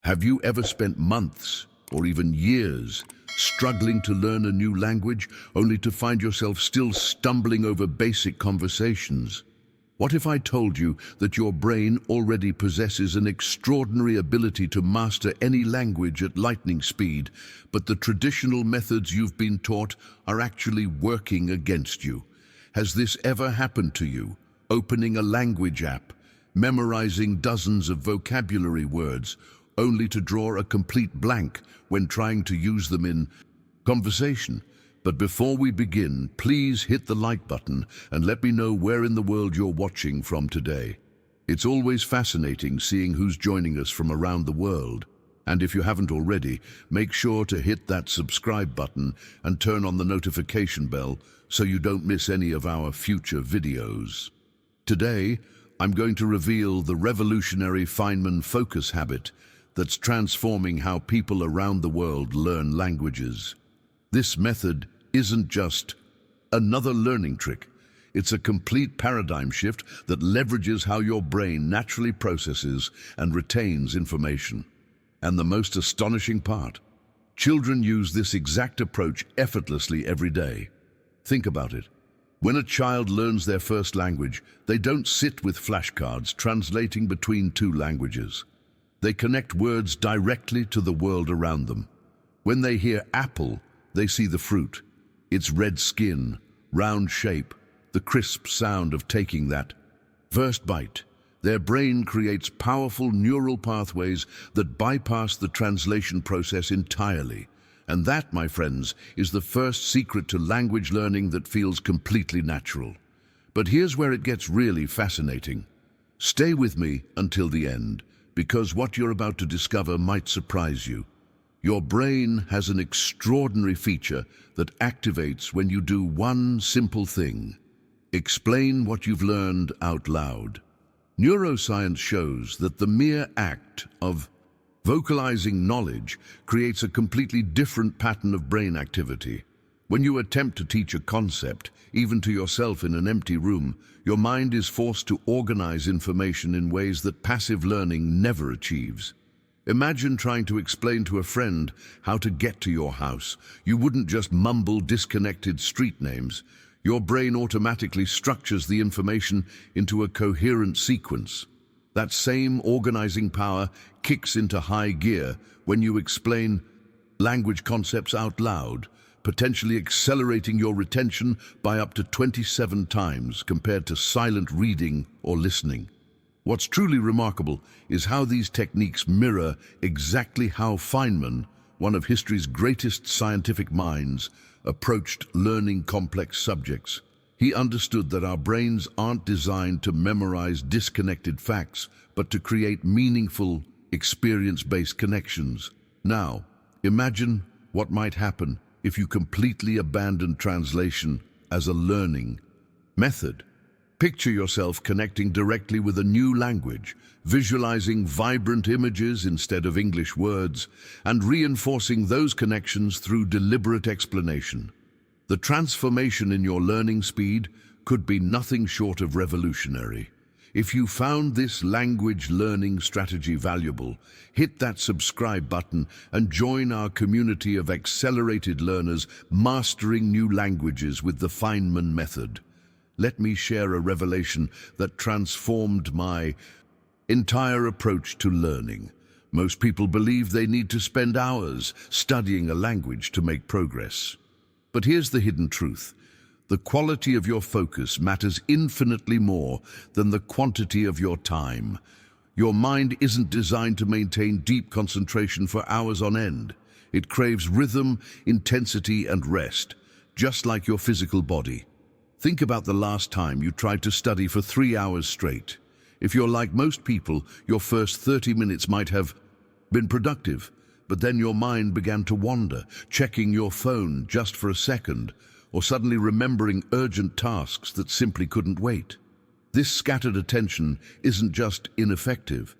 Have you ever spent months or even years struggling to learn a new language only to find yourself still stumbling over basic conversations? What if I told you that your brain already possesses an extraordinary ability to master any language at lightning speed, but the traditional methods you've been taught are actually working against you? Has this ever happened to you? Opening a language app, memorizing dozens of vocabulary words, only to draw a complete blank when trying to use them in conversation. But before we begin, please hit the like button and let me know where in the world you're watching from today. It's always fascinating seeing who's joining us from around the world. And if you haven't already, make sure to hit that subscribe button and turn on the notification bell so you don't miss any of our future videos. Today, I'm going to reveal the revolutionary Feynman Focus Habit that's transforming how people around the world learn languages. This method isn't just another learning trick. It's a complete paradigm shift that leverages how your brain naturally processes and retains information. And the most astonishing part, children use this exact approach effortlessly every day. Think about it. When a child learns their first language, they don't sit with flashcards translating between two languages. They connect words directly to the world around them. When they hear apple, they see the fruit, its red skin, round shape, the crisp sound of taking that first bite. Their brain creates powerful neural pathways that bypass the translation process entirely. And that, my friends, is the first secret to language learning that feels completely natural. But here's where it gets really fascinating. Stay with me until the end, because what you're about to discover might surprise you. Your brain has an extraordinary feature that activates when you do one simple thing: explain what you've learned out loud. Neuroscience shows that the mere act of vocalizing knowledge creates a completely different pattern of brain activity. When you attempt to teach a concept, even to yourself in an empty room, your mind is forced to organize information in ways that passive learning never achieves. Imagine trying to explain to a friend how to get to your house. You wouldn't just mumble disconnected street names. Your brain automatically structures the information into a coherent sequence. That same organizing power kicks into high gear when you explain language concepts out loud, potentially accelerating your retention by up to 27 times compared to silent reading or listening. What's truly remarkable is how these techniques mirror exactly how Feynman, one of history's greatest scientific minds, approached learning complex subjects. He understood that our brains aren't designed to memorize disconnected facts, but to create meaningful, experience-based connections. Now, imagine what might happen if you completely abandon translation as a learning method. Picture yourself connecting directly with a new language, visualizing vibrant images instead of English words, and reinforcing those connections through deliberate explanation. The transformation in your learning speed could be nothing short of revolutionary. If you found this language learning strategy valuable, hit that subscribe button and join our community of accelerated learners mastering new languages with the Feynman Method. Let me share a revelation that transformed my entire approach to learning. Most people believe they need to spend hours studying a language to make progress. But here's the hidden truth. The quality of your focus matters infinitely more than the quantity of your time. Your mind isn't designed to maintain deep concentration for hours on end. It craves rhythm, intensity, and rest, just like your physical body. Think about the last time you tried to study for 3 hours straight. If you're like most people, your first 30 minutes might have been productive, but then your mind began to wander, checking your phone just for a second, or suddenly remembering urgent tasks that simply couldn't wait. This scattered attention isn't just ineffective,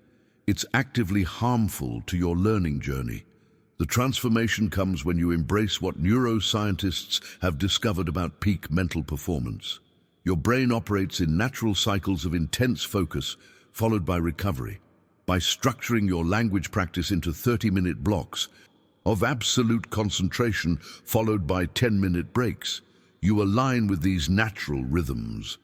it's actively harmful to your learning journey. The transformation comes when you embrace what neuroscientists have discovered about peak mental performance. Your brain operates in natural cycles of intense focus, followed by recovery. By structuring your language practice into 30-minute blocks of absolute concentration followed by 10-minute breaks, you align with these natural rhythms.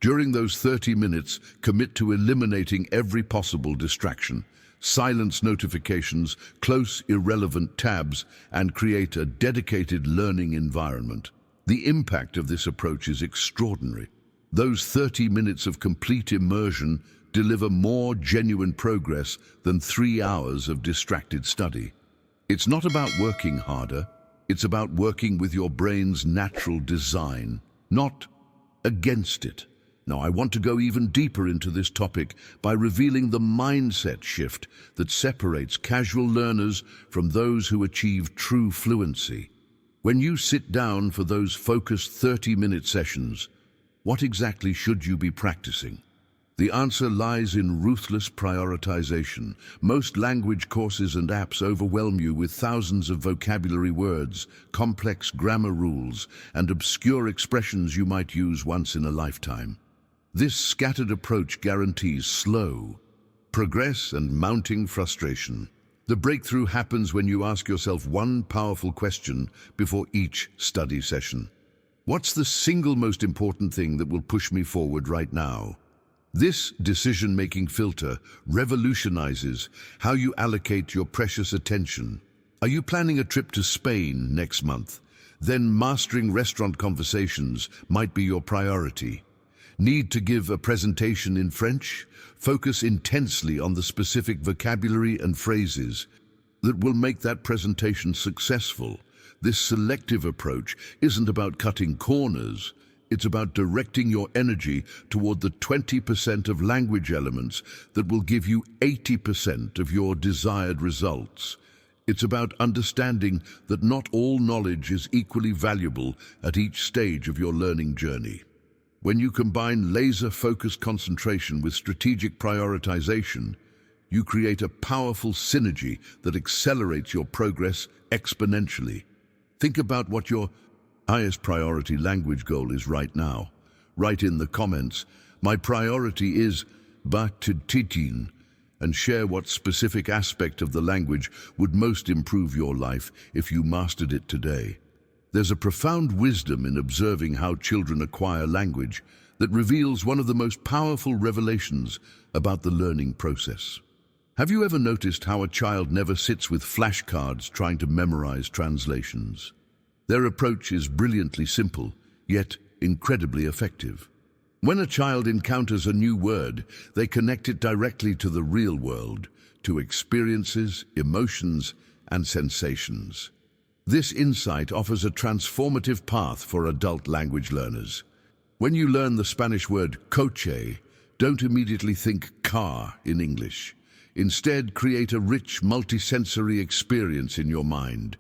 During those 30 minutes, commit to eliminating every possible distraction. Silence notifications, close irrelevant tabs, and create a dedicated learning environment. The impact of this approach is extraordinary. Those 30 minutes of complete immersion deliver more genuine progress than 3 hours of distracted study. It's not about working harder, it's about working with your brain's natural design, not against it. Now, I want to go even deeper into this topic by revealing the mindset shift that separates casual learners from those who achieve true fluency. When you sit down for those focused 30-minute sessions, what exactly should you be practicing? The answer lies in ruthless prioritization. Most language courses and apps overwhelm you with thousands of vocabulary words, complex grammar rules, and obscure expressions you might use once in a lifetime. This scattered approach guarantees slow progress and mounting frustration. The breakthrough happens when you ask yourself one powerful question before each study session. What's the single most important thing that will push me forward right now? This decision-making filter revolutionizes how you allocate your precious attention. Are you planning a trip to Spain next month? Then mastering restaurant conversations might be your priority. Need to give a presentation in French? Focus intensely on the specific vocabulary and phrases that will make that presentation successful. This selective approach isn't about cutting corners. It's about directing your energy toward the 20% of language elements that will give you 80% of your desired results. It's about understanding that not all knowledge is equally valuable at each stage of your learning journey. When you combine laser-focused concentration with strategic prioritization, you create a powerful synergy that accelerates your progress exponentially. Think about what your highest priority language goal is right now. Write in the comments, "My priority is Ba-Titin," and share what specific aspect of the language would most improve your life if you mastered it today. There's a profound wisdom in observing how children acquire language that reveals one of the most powerful revelations about the learning process. Have you ever noticed how a child never sits with flashcards trying to memorize translations? Their approach is brilliantly simple, yet incredibly effective. When a child encounters a new word, they connect it directly to the real world, to experiences, emotions, and sensations. This insight offers a transformative path for adult language learners. When you learn the Spanish word coche, don't immediately think car in English. Instead, create a rich, multisensory experience in your mind.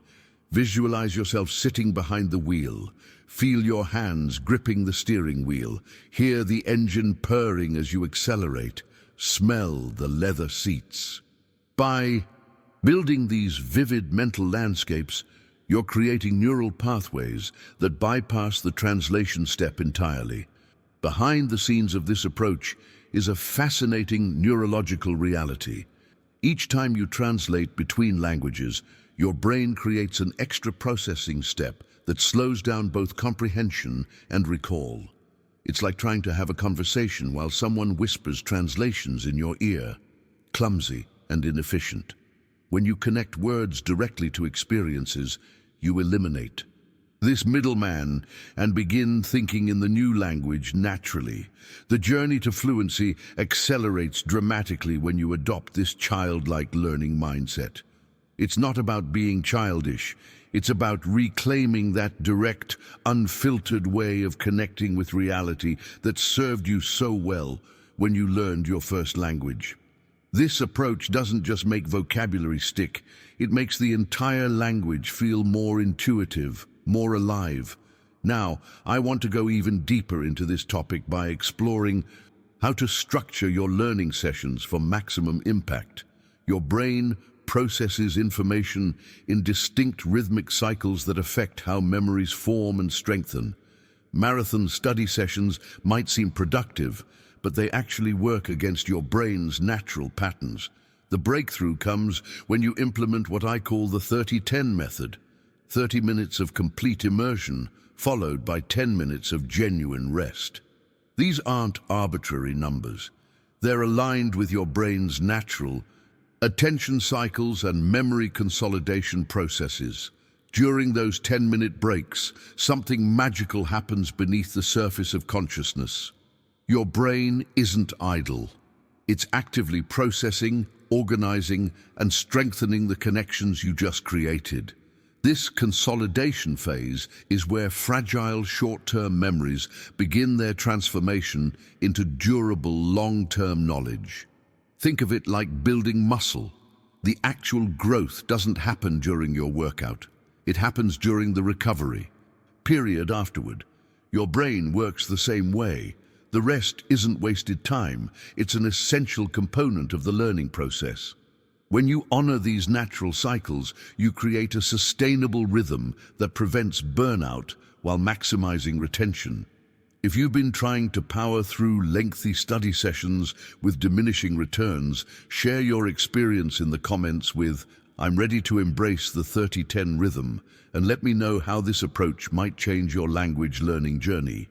Visualize yourself sitting behind the wheel. Feel your hands gripping the steering wheel. Hear the engine purring as you accelerate. Smell the leather seats. By building these vivid mental landscapes, you're creating neural pathways that bypass the translation step entirely. Behind the scenes of this approach is a fascinating neurological reality. Each time you translate between languages, your brain creates an extra processing step that slows down both comprehension and recall. It's like trying to have a conversation while someone whispers translations in your ear. Clumsy and inefficient. When you connect words directly to experiences, you eliminate this middleman and begin thinking in the new language naturally. The journey to fluency accelerates dramatically when you adopt this childlike learning mindset. It's not about being childish. It's about reclaiming that direct, unfiltered way of connecting with reality that served you so well when you learned your first language. This approach doesn't just make vocabulary stick, it makes the entire language feel more intuitive, more alive. Now, I want to go even deeper into this topic by exploring how to structure your learning sessions for maximum impact. Your brain processes information in distinct rhythmic cycles that affect how memories form and strengthen. Marathon study sessions might seem productive, but they actually work against your brain's natural patterns. The breakthrough comes when you implement what I call the 30-10 method. 30 minutes of complete immersion, followed by 10 minutes of genuine rest. These aren't arbitrary numbers. They're aligned with your brain's natural attention cycles and memory consolidation processes. During those 10-minute breaks, something magical happens beneath the surface of consciousness. Your brain isn't idle. It's actively processing, organizing, and strengthening the connections you just created. This consolidation phase is where fragile short-term memories begin their transformation into durable long-term knowledge. Think of it like building muscle. The actual growth doesn't happen during your workout. It happens during the recovery period afterward. Your brain works the same way. The rest isn't wasted time. It's an essential component of the learning process. When you honor these natural cycles, you create a sustainable rhythm that prevents burnout while maximizing retention. If you've been trying to power through lengthy study sessions with diminishing returns, share your experience in the comments with "I'm ready to embrace the 30-10 rhythm," and let me know how this approach might change your language learning journey.